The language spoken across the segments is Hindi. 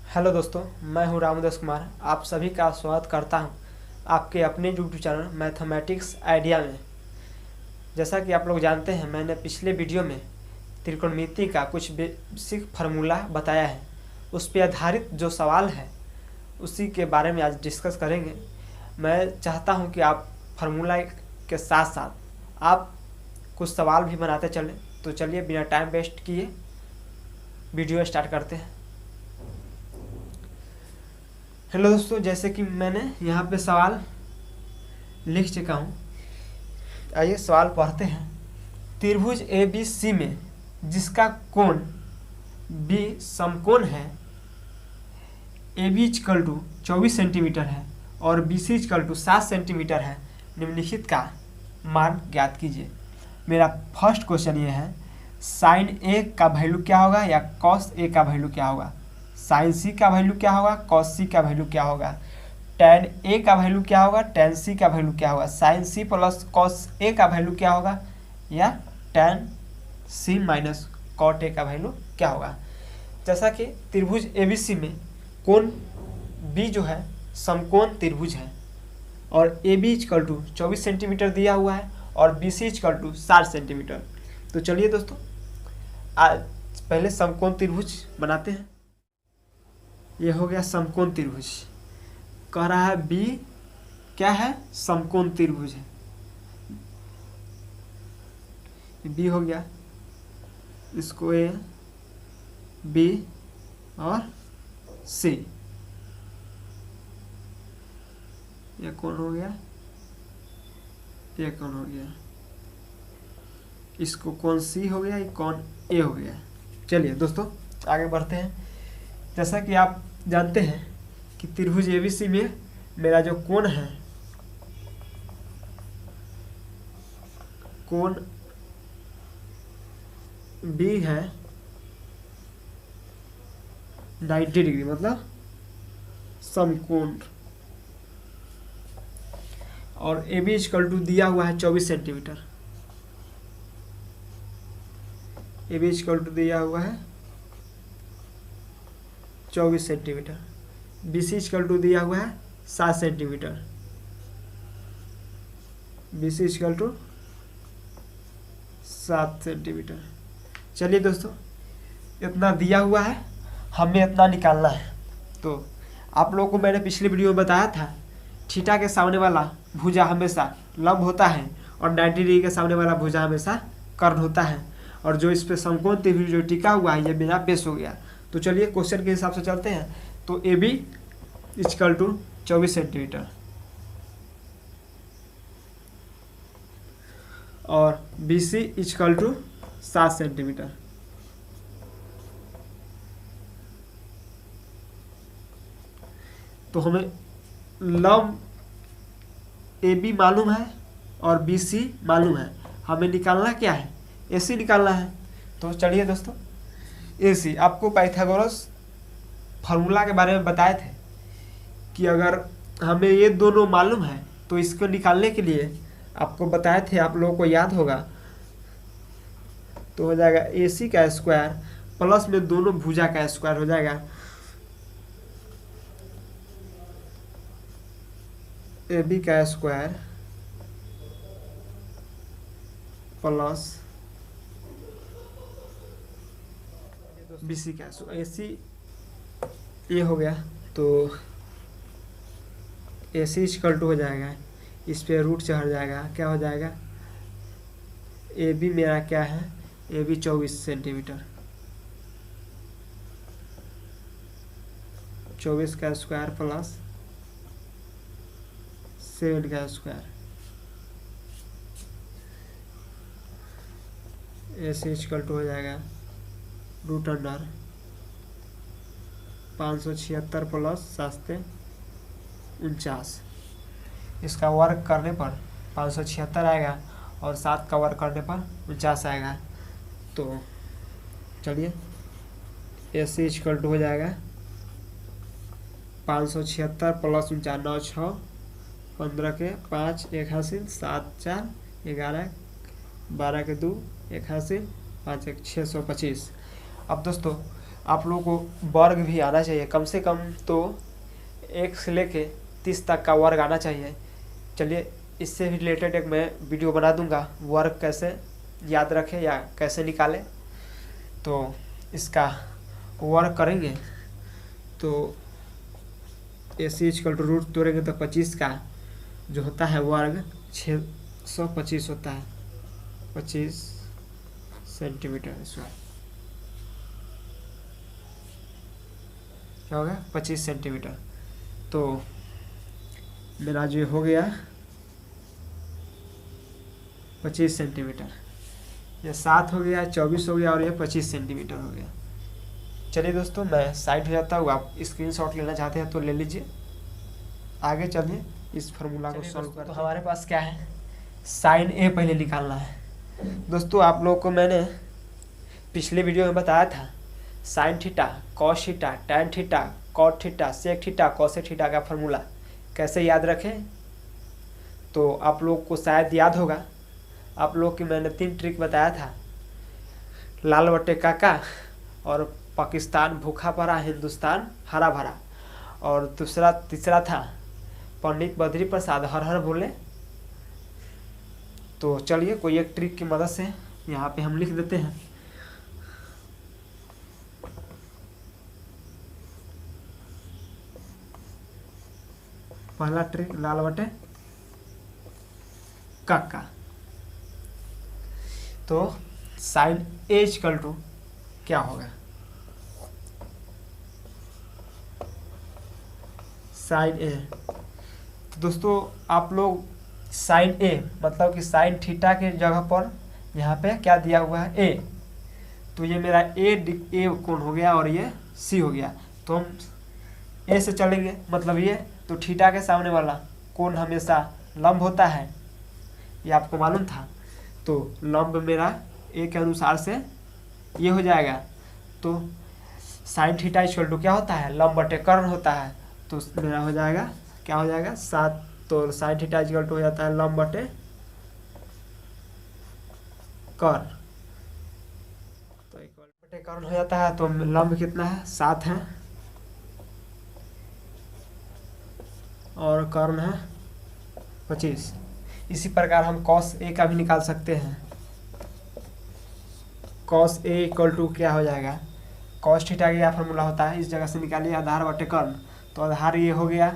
हेलो दोस्तों, मैं हूं रामदास कुमार। आप सभी का स्वागत करता हूं आपके अपने यूट्यूब चैनल मैथमेटिक्स आइडिया में। जैसा कि आप लोग जानते हैं, मैंने पिछले वीडियो में त्रिकोणमिति का कुछ बेसिक फार्मूला बताया है। उस पर आधारित जो सवाल है उसी के बारे में आज डिस्कस करेंगे। मैं चाहता हूं कि आप फार्मूला के साथ साथ आप कुछ सवाल भी बनाते चलें। तो चलिए बिना टाइम वेस्ट किए वीडियो स्टार्ट करते हैं। हेलो दोस्तों, जैसे कि मैंने यहाँ पे सवाल लिख चुका हूँ। आइए सवाल पढ़ते हैं। त्रिभुज ए बी सी में जिसका कोण बी समकोण है, A B equal to 24 centimetre है और B C equal to 7 centimetre है, निम्नलिखित का मान ज्ञात कीजिए। मेरा फर्स्ट क्वेश्चन ये है, साइन ए का वैल्यू क्या होगा या कॉस ए का वैल्यू क्या होगा। साइन सी का वैल्यू क्या होगा, कॉस सी का वैल्यू क्या होगा। टैन ए का वैल्यू क्या होगा, टैन सी का वैल्यू क्या होगा। Sine C plus cos A का वैल्यू क्या होगा या tan C minus cot A का वैल्यू क्या होगा। जैसा कि त्रिभुज एबीसी में कोण बी जो है समकोण त्रिभुज है और A B equal to 24 centimetre दिया हुआ है और B C equal to 60 centimetre. तो चलिए दोस्तों, आज पहले समकोण त्रिभुज बनाते हैं। ये हो गया समकोण त्रिभुज। कह रहा है बी क्या है, समकोण त्रिभुज है। बी हो गया, इसको ए बी और सी, ये कौन हो गया, ये कौन हो गया, इसको कौन सी हो गया, ये कौन ए हो गया। चलिए दोस्तों आगे बढ़ते हैं। जैसा कि आप जानते हैं कि त्रिभुज एबीसी में मेरा जो कोण है, कोण बी है 90 डिग्री, मतलब समकोण, और ए बी इक्वल टू दिया हुआ है 24 centimetre. A B equal to दिया हुआ है 24 centimetre. B C equal to दिया हुआ है 7 centimetre. B C equal to 7 centimetre. चलिए दोस्तों, इतना दिया हुआ है, हमें इतना निकालना है। तो आप लोगों को मैंने पिछले वीडियो में बताया था, थीटा के सामने वाला भुजा हमेशा लंब होता है और 90 डिग्री के सामने वाला भुजा हमेशा कर्ण होता है, और जो इस पे समकोण त्रिभुज जो टिका हुआ है ये मेरा बेस हो गया। तो चलिए क्वेश्चन के हिसाब से चलते हैं। तो A B equal to 24 centimetre और B C equal to 7 centimetre. तो हमें लंब ए बी मालूम है और बी सी मालूम है, हमें निकालना क्या है, ए सी निकालना है। तो चलिए दोस्तों, ए सी आपको पाइथागोरस फार्मूला के बारे में बताए थे कि अगर हमें ये दोनों मालूम है तो इसको निकालने के लिए आपको बताए थे, आप लोगों को याद होगा। तो हो जाएगा ए सी का स्क्वायर प्लस में दोनों भुजा का स्क्वायर हो जाएगा ए बी का स्क्वायर प्लस बी सी का। ए सी ये हो गया, तो ए सी इक्वल टू हो जाएगा, इस पे रूट चढ़ जाएगा, क्या हो जाएगा, ए बी मेरा क्या है, ए बी 24 सेंटीमीटर, 24 का स्क्वायर प्लस 7 का square. A C equal to हो जाएगा रूट अंडर 576 प्लस 749। इसका वर्क करने पर 576 आएगा और 7 का वर्क करने पर 49 आएगा। तो चलिए ए सी इक्वल टू हो जाएगा 576 प्लस 49, 9 6 15 के 5 1 हासिल 7 4 11 12 के 2 1 हासिल 5 1 625। अब दोस्तों आप लोगों को वर्ग भी आना चाहिए, कम से कम तो 1 से लेके 30 तक का वर्ग आना चाहिए। चलिए इससे भी रिलेटेड एक मैं वीडियो बना दूंगा, वर्ग कैसे याद रखें या कैसे निकालें। तो इसका वर्ग करेंगे तो AC=रूट तोड़ेंगे तो 25 का जो होता है वर्ग 625 होता है, 25 सेंटीमीटर स्क्वायर। क्या हो गया? 25 सेंटीमीटर। तो मेरा जो हो गया 25 सेंटीमीटर, ये 7 हो गया, 24 हो गया और ये 25 सेंटीमीटर हो गया। चलिए दोस्तों मैं साइड हो जाता हूँ, आप स्क्रीनशॉट लेना चाहते हैं तो ले लीजिए। आगे चलिए इस फार्मूला को सॉल्व करते हैं। तो हमारे पास क्या है, साइन ए पहले निकालना है। दोस्तों आप लोगों को मैंने पिछले वीडियो में बताया था sine theta, cos theta, tan theta, cot theta, sec theta, cosec theta का फार्मूला कैसे याद रखें। तो आप लोग को शायद याद होगा, आप लोग की मैंने 3 ट्रिक बताया था, लाल बटे काका, और पाकिस्तान भूखा पड़ा, हिंदुस्तान हरा भरा, और तीसरा था पंडित बद्री प्रसाद हर हर बोले। तो चलिए कोई एक ट्रिक की मदद से यहाँ पे हम लिख देते हैं। पहला ट्रिक लाल बटे काका। तो साइन ए इक्वल टू क्या होगा, साइन ए। तो दोस्तों आप लोग साइन ए मतलब कि साइन थीटा के जगह पर यहाँ पे क्या दिया हुआ है ए, तो ये मेरा ए कोण हो गया और ये सी हो गया। तो हम ए से चलेंगे, मतलब ये तो थीटा के सामने वाला कोण हमेशा लंब होता है, ये आपको मालूम था। तो लंब मेरा ए के अनुसार से ये हो जाएगा। तो साइन थीटा इक्वल टू क्या होता है, लंब बटे कर्ण होता है। तो मेरा हो जाएगा क्या हो जाएगा 7। तो साइन थीटा इक्वल टू हो जाता है लंब बटे कर्ण। तो इक्वल बटे कर्ण हो जाता है। तो लंब कितना है 7 है और कर्ण है 25। इसी प्रकार हम कॉस ए का भी निकाल सकते हैं। कॉस ए इक्वल टू क्या हो जाएगा, कॉस थीटा का क्या फॉर्मूला होता है, इस जगह से निकालिए आधार बटे कर्ण। तो आधार ये हो गया,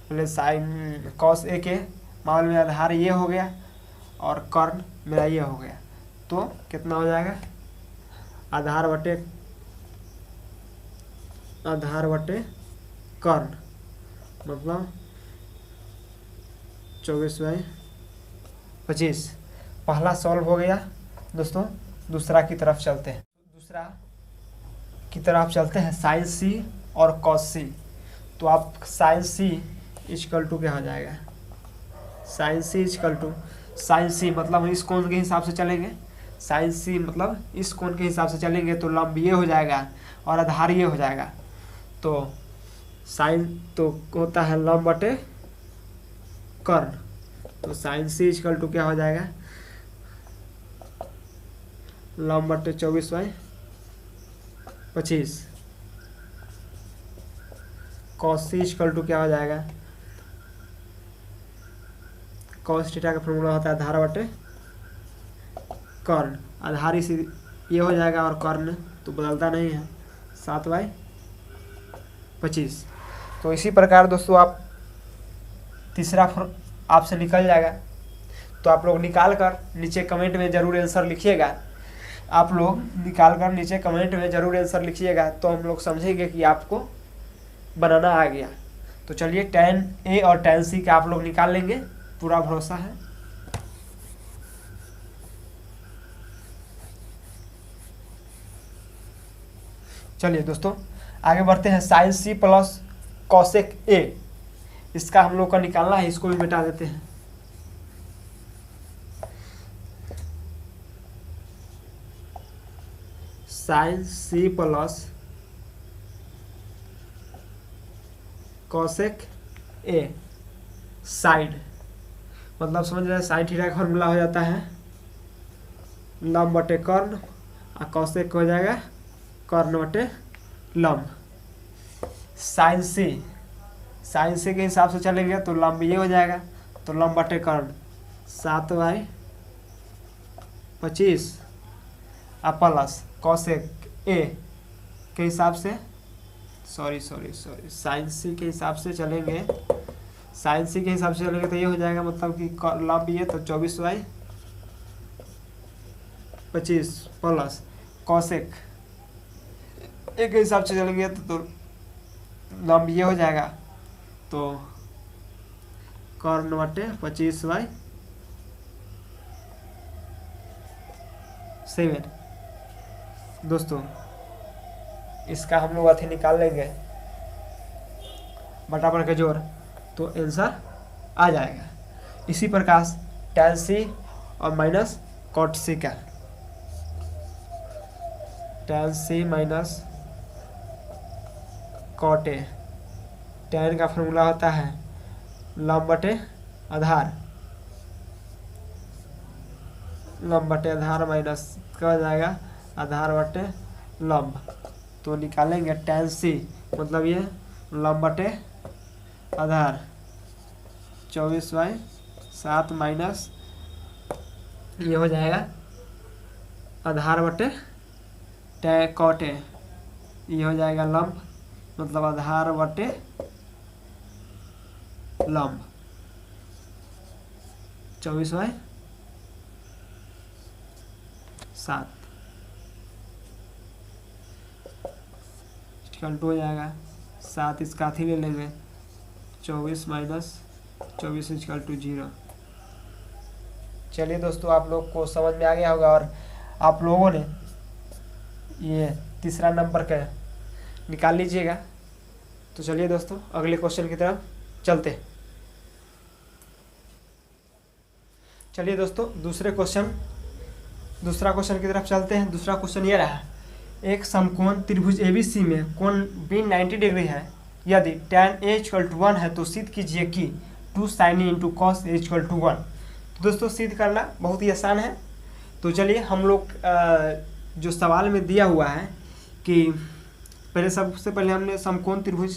पहले साइन कॉस ए के मामले में आधार ये हो गया और कर्ण मेरा ये हो गया। तो कितना हो जाएगा, आधार बटे कर्ण मतलब 24/25। पहला सॉल्व हो गया दोस्तों। दूसरा की तरफ चलते हैं। साइन सी और कॉस सी। तो आप साइन सी इक्वल टू क्या हो जाएगा, sine C equal to, sine C मतलब इस कोण के हिसाब से चलेंगे, साइन सी मतलब इस कोण के हिसाब से चलेंगे तो लंब ये हो जाएगा और आधार ये हो जाएगा। तो साइन तो होता है लंब बटे कर्ण। तो साइन सी इक्वल टू क्या हो जाएगा, लंब बटे 24/25। कॉस सी इक्वल टू क्या हो जाएगा, कॉस थीटा का फॉर्मूला होता है आधार बटे कर्ण। आधार इसी ये हो जाएगा और कर्ण तो बदलता नहीं है 7/25। तो इसी प्रकार दोस्तों आप तीसरा आपसे निकल जाएगा। तो आप लोग निकाल कर नीचे कमेंट में ज़रूर आंसर लिखिएगा। आप लोग निकाल कर नीचे कमेंट में ज़रूर आंसर लिखिएगा, तो हम लोग समझेंगे कि आपको बनाना आ गया। तो चलिए tan ए और tan सी का आप लोग निकाल लेंगे, पूरा भरोसा है। चलिए दोस्तों आगे बढ़ते हैं। Sine C plus cosec A, इसका हम लोग का निकालना है, इसको भी मिटा देते हैं। Sine C plus cosec A, side मतलब समझ रहे हैं, साइन थीटा का फॉर्मूला हो जाता है लंब बटे कर्ण और कॉसेक हो जाएगा कर्ण बटे लंब। साइन सी के हिसाब से चलेंगे तो लंब ये हो जाएगा, तो लंब बटे कर्ण 7/25 अब प्लस कॉसेक ए के हिसाब से सॉरी साइन सी के हिसाब से चलेंगे, तो ये हो जाएगा, मतलब कि लंब ये तो 24/25 प्लस कॉसेक ए के हिसाब से चलेंगे तो लंब ये हो जाएगा, तो कर्ण बटे 25/7। दोस्तों इसका हम लोग अथी निकाल लेंगे बराबर का जोड़, तो आंसर आ जाएगा। इसी प्रकार tan सी और माइनस cot सी का, tan सी माइनस cot ए, tan का फॉर्मूला होता है लंब बटे आधार, माइनस क्या हो जाएगा, आधार बटे लंब। तो निकालेंगे tan सी, मतलब ये लंब बटे आधार 24/7 माइनस ये हो जाएगा आधार बटे cot ए, ये हो जाएगा लंब, मतलब आधार बटे लंब 24/7 इक्वल टू हो जाएगा 7, इसका अथी ले लेंगे 24 माइनस 24 इक्वल टू 0। चलिए दोस्तों आप लोग को समझ में आ गया होगा और आप लोगों ने ये तीसरा नंबर का निकाल लीजिएगा। तो चलिए दोस्तों अगले क्वेश्चन की तरफ चलते हैं। चलिए दोस्तों दूसरा क्वेश्चन की तरफ चलते हैं। दूसरा क्वेश्चन ये रहा, एक समकोण त्रिभुज ABC में कोण B 90 डिग्री है, यदि tan A इक्वल टू 1 है तो सिद्ध कीजिए कि 2 sin A into cos A equal to 1। तो दोस्तों सिद्ध करना बहुत ही आसान है। तो चलिए हम लोग जो सवाल में दिया हुआ है कि सबसे पहले हमने समकोण त्रिभुज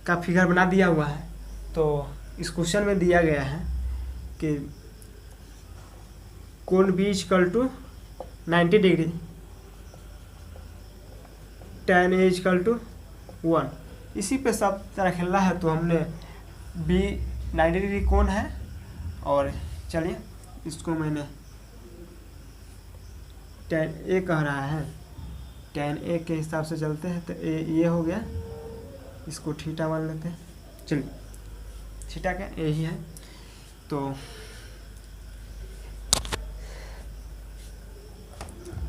का फिगर बना दिया हुआ है। तो इस क्वेश्चन में दिया गया है कि कोण B equal to 90 degree, tan A equal to 1, इसी पे सब तरह खेलना है। तो हमने B 90 डिग्री कोण है, और चलिए इसको मैंने tan A कह रहा है, tan A के हिसाब से चलते हैं। तो A ये हो गया, इसको थीटा मान लेते हैं। चलिए थीटा का A ही है। तो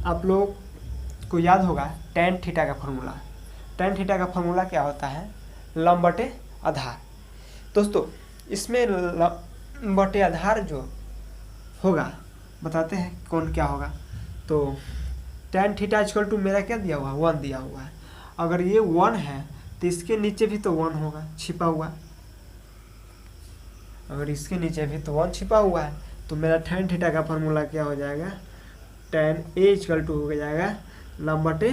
आप लोग को याद होगा tan थीटा का फॉर्मूला। tan थीटा का फॉर्मूला क्या होता है, लंब बटे आधार। दोस्तों इसमें लंब बटे आधार जो होगा बताते हैं कौन क्या होगा। तो tan थीटा इक्वल टू मेरा क्या दिया हुआ है, 1 दिया हुआ है। अगर ये 1 है तो इसके नीचे भी तो 1 होगा छिपा हुआ, अगर इसके नीचे भी तो 1 छिपा हुआ है। तो मेरा tan थीटा का फॉर्मूला क्या हो जाएगा, tan A इक्वल टू हो जाएगा लंब बटे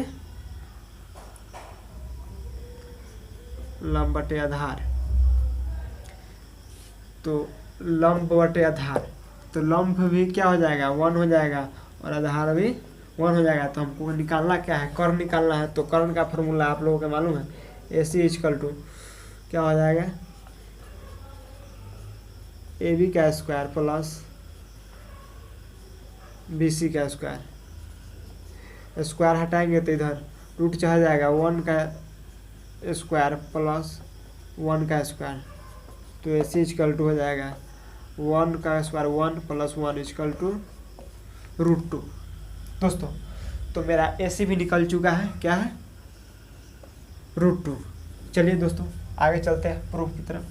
आधार। तो लंब बटे आधार, तो लंब भी क्या हो जाएगा, 1 हो जाएगा, और आधार भी 1 हो जाएगा। तो हमको निकालना क्या है, कर्ण निकालना है। तो कर्ण का फॉर्मूला आप लोगों को मालूम है, AC इक्वल टू क्या हो जाएगा, AB का स्क्वायर प्लस BC का स्क्वायर। स्क्वायर हटाएंगे तो इधर रूट चढ़ जाएगा, 1 का स्क्वायर प्लस 1 का स्क्वायर। तो AC इक्वल टू हो जाएगा 1 का स्क्वायर 1 प्लस 1 इक्वल टू √2। दोस्तों तो मेरा AC भी निकल चुका है, क्या है, √2। चलिए दोस्तों आगे चलते हैं प्रूफ की तरफ।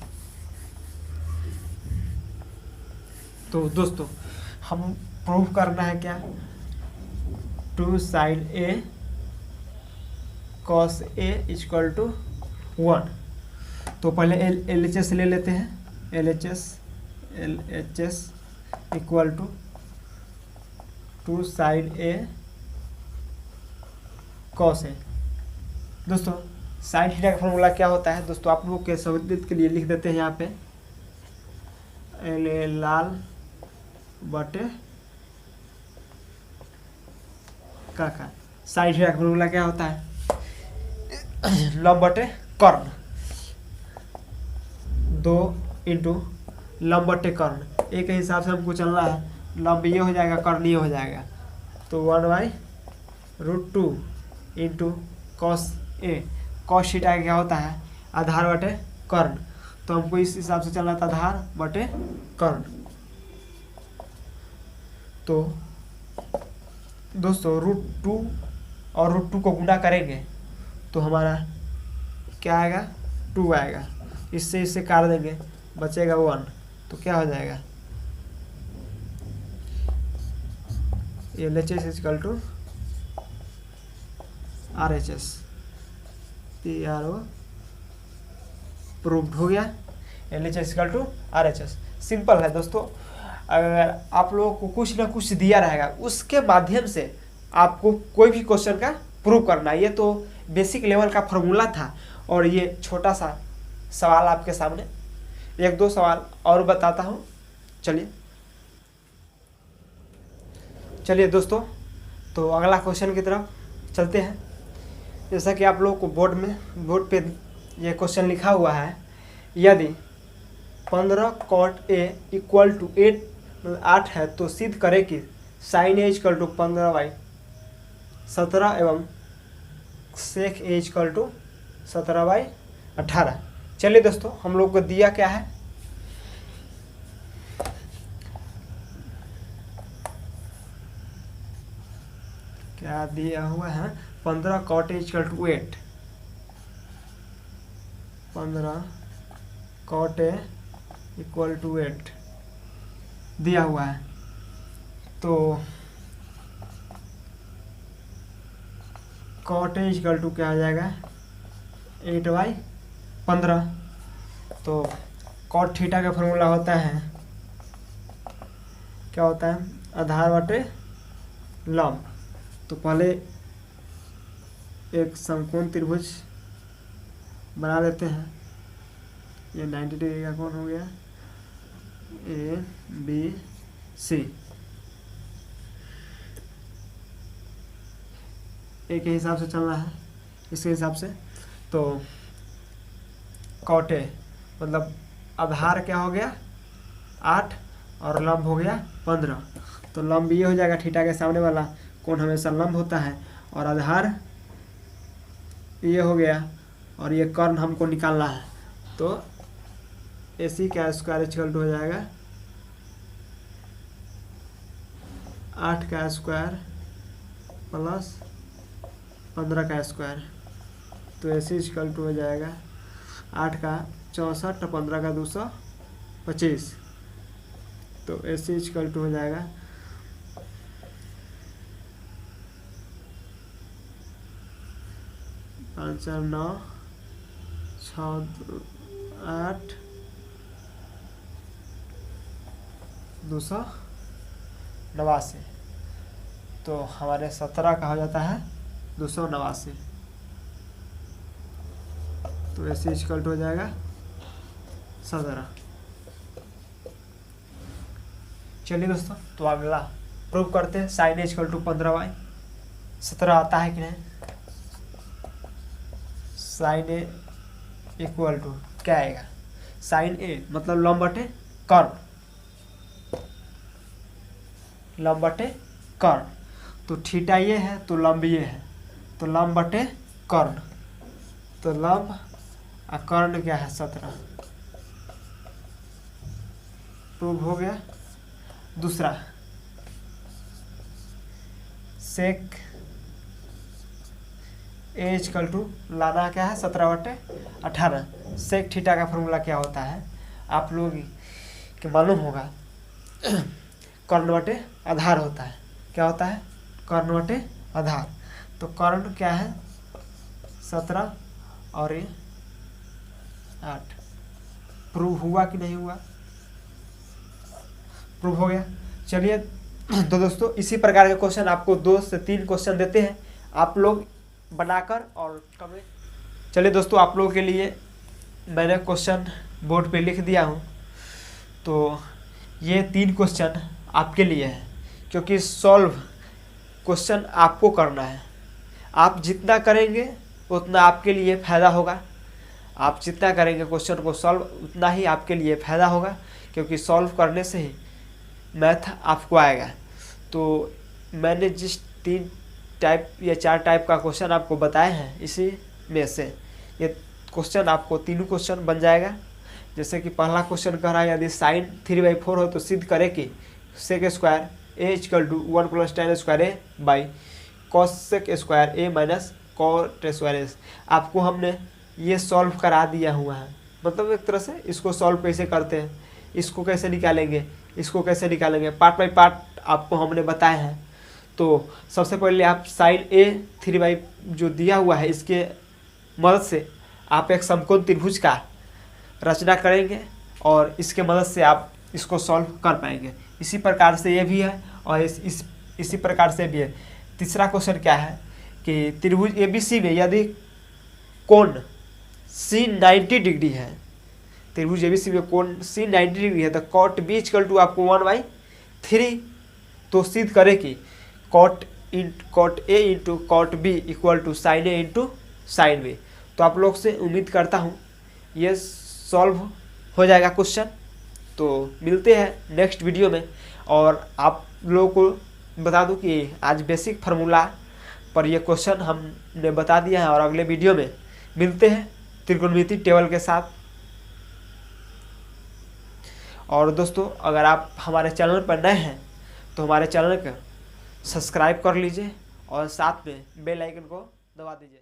तो दोस्तों हम प्रूफ करना है क्या, 2 sin A cos A equal to 1। तो पहले LHS ले लेते हैं, LHS equal to 2 sin A cos A। दोस्तों साइन थीटा का फॉर्मूला क्या होता है दोस्तों, आप लोगों के सहूलियत के लिए लिख देते हैं यहाँ पे लाल बटे का साइन थीटा का फॉर्मूला क्या होता है, लंब बटे कर्ण, 2 इंटू लंब बटे कर्ण। एक हिसाब से हमको चलना है, लंब ये हो जाएगा, कर्ण ये हो जाएगा, तो 1/√2 into cos A. Cos theta क्या होता है, आधार बटे कर्ण, तो हमको इस हिसाब से चलना था, आधार बटे कर्ण। तो दोस्तों √2 और √2 को गुणा करेंगे तो हमारा क्या आएगा, 2 आएगा। इससे इससे काट देंगे, बचेगा 1, तो क्या हो जाएगा, LHS equal to RHS, PRO proved हो गया। LHS equal to RHS simple है दोस्तों। अगर आप लोगों को कुछ ना कुछ दिया रहेगा, उसके माध्यम से आपको कोई भी क्वेश्चन का प्रूव करना है। ये तो बेसिक लेवल का फॉर्मूला था, और ये छोटा सा सवाल आपके सामने, 1-2 सवाल और बताता हूँ। चलिए दोस्तों, तो अगला क्वेश्चन की तरफ चलते हैं। जैसा कि आप लोगों को बोर्ड पे ये क्वेश्चन लिखा हुआ है, यदि 15 cot A इक्वल टू 8 है तो सिद्ध करें कि sin A इक्वल टू 15/17 एवं sec A इक्वल टू 17/18। चलिए दोस्तों, हम लोग को दिया क्या है, क्या दिया हुआ है, 15 cot A equal to 8, 15 cot A equal to 8 दिया हुआ है। तो cot A इक्वल टू क्या आ जाएगा, 8/15। तो cot थीटा का फॉर्मूला होता है, क्या होता है, आधार बटे लंब। तो पहले एक समकोण त्रिभुज बना देते हैं। ये 90 डिग्री का कोण हो गया, ABC। एक ही हिसाब से चलना है, इसके हिसाब से। तो cot A मतलब आधार क्या हो गया 8 और लंब हो गया 15। तो लंब ये हो जाएगा, थीटा के सामने वाला कोण हमेशा लंब होता है, और आधार ये हो गया, और ये कर्ण हमको निकालना है। तो AC का स्क्वायर इक्वल टू हो जाएगा 8 का स्क्वायर प्लस 15 का स्क्वायर। तो AC इक्वल टू हो जाएगा 8 का 64 और 15 का 225। तो AC इक्वल टू हो जाएगा 5 4 9 6 8 289। तो हमारे 17 का हो जाता है 289। तो ऐसे इक्वल टू हो जाएगा 17। चलिए दोस्तों, तो अगला प्रूव करते हैं। साइन ए इक्वल टू 15/17 आता है कि नहीं। साइन ए इक्वल टू क्या आएगा, साइन ए मतलब लंब बटे कर्ण, लंब बटे कर्ण। तो थीटा ये है तो लंब ये है, तो लंब बटे कर्ण। तो लंब और कर्ण क्या है 17, प्रूव हो गया। दूसरा सेक ए इक्वल टू लाना क्या है 17/18। सेक थीटा का फॉर्मूला क्या होता है आप लोग के मालूम होगा, कर्ण बटे आधार होता है। क्या होता है, कर्ण बटे आधार। तो कर्ण क्या है 17 और ये 8। प्रूव हुआ कि नहीं हुआ, प्रूव हो गया। चलिए तो दोस्तों, इसी प्रकार के क्वेश्चन आपको 2 से 3 क्वेश्चन देते हैं, आप लोग बनाकर और कमेंट चलिए दोस्तों, आप लोगों के लिए मैंने क्वेश्चन बोर्ड पे लिख दिया हूँ। तो ये 3 क्वेश्चन आपके लिए है, क्योंकि सॉल्व क्वेश्चन आपको करना है। आप जितना करेंगे उतना आपके लिए फ़ायदा होगा। आप जितना करेंगे क्वेश्चन को सॉल्व, उतना ही आपके लिए फ़ायदा होगा, क्योंकि सॉल्व करने से ही मैथ आपको आएगा। तो मैंने जिस 3 टाइप या 4 टाइप का क्वेश्चन आपको बताए हैं, इसी में से ये क्वेश्चन आपको तीनों क्वेश्चन बन जाएगा। जैसे कि पहला क्वेश्चन कह रहा है, यदि साइन 3/4 हो तो सिद्ध करें कि sec square A equal to 1 + tan square A by cosec square A minus cot square A. आपको हमने ये सॉल्व करा दिया हुआ है, मतलब एक तरह से इसको सॉल्व कैसे करते हैं, इसको कैसे निकालेंगे, इसको कैसे निकालेंगे, पार्ट बाई पार्ट आपको हमने बताए हैं। तो सबसे पहले आप साइन ए 3 जो दिया हुआ है, इसके मदद से आप एक समकोण त्रिभुज का रचना करेंगे और इसके मदद से आप इसको सॉल्व कर पाएंगे। इसी प्रकार से ये भी है और इसी प्रकार से भी है। तीसरा क्वेश्चन क्या है कि त्रिभुज ABC में यदि कोण C 90 डिग्री है, त्रिभुज ABC में कोण C 90 डिग्री है, तो कॉट B इक्वल टू आपको 1/3। तो सिद्ध करें कि cot A into cot B equal to sine A into sine B। तो आप लोग से उम्मीद करता हूँ ये सॉल्व हो जाएगा क्वेश्चन। तो मिलते हैं नेक्स्ट वीडियो में। और आप लोगों को बता दूं कि आज बेसिक फार्मूला पर ये क्वेश्चन हमने बता दिया है, और अगले वीडियो में मिलते हैं त्रिकोणमिति टेबल के साथ। और दोस्तों, अगर आप हमारे चैनल पर नए हैं तो हमारे चैनल को सब्सक्राइब कर लीजिए और साथ में बेल आइकन को दबा दीजिए।